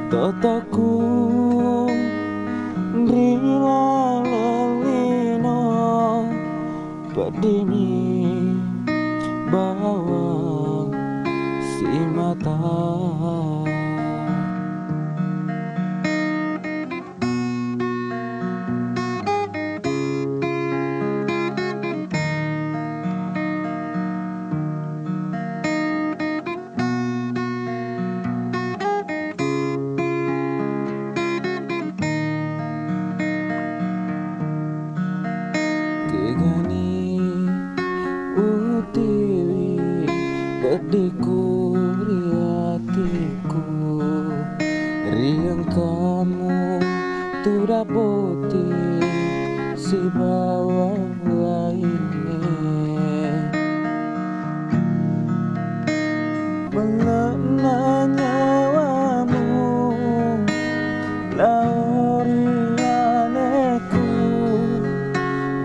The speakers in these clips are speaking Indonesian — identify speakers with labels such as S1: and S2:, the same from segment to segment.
S1: Totoku rila lelino pedini bawah si mata. Kegani utiwi pediku riatiku riang kamu tu dapoti si bawah ini mengenai nyawamu laurianeku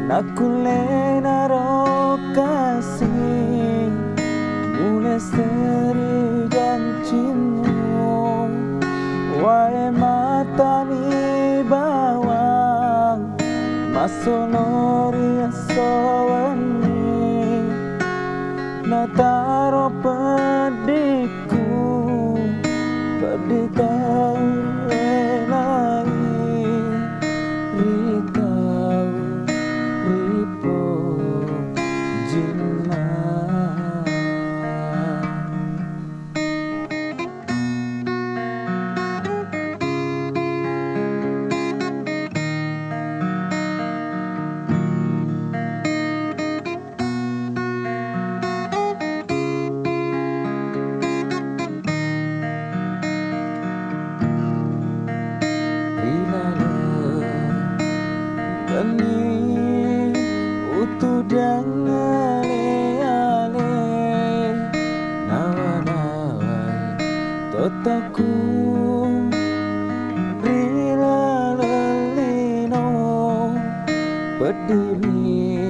S1: nakulena rokasi mulai seri janjimu wae mata ni bawang masonori asawani nataro pediku peditau elai ritau ripo jina. Bani utu dan ale-ale nawa-nawai totaku rila lelino pediri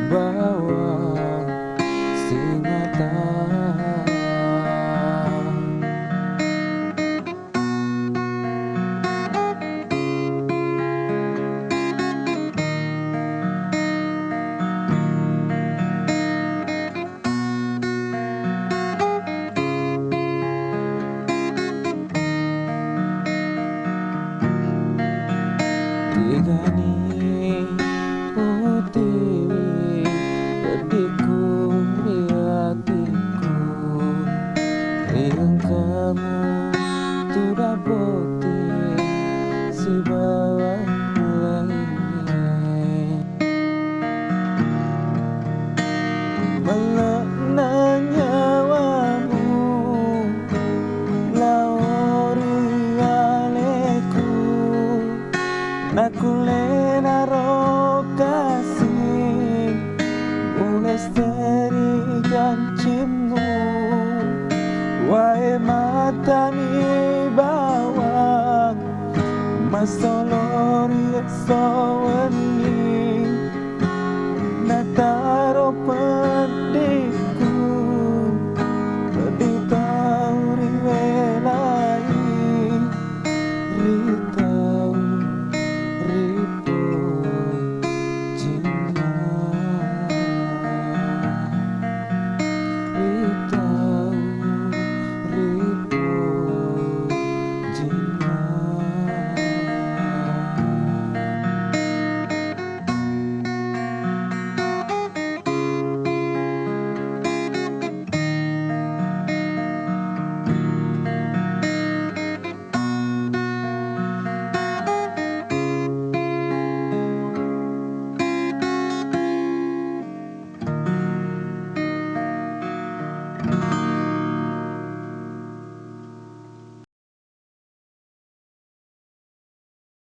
S1: bawah si mata. Kegani utiwi pediku riatiku riang kamu tu dapoti si bawah ini mengenai nyawamu laurianeku nakulena rokasi mulai dari janjimu wae mata ni bawang masolori sawani nata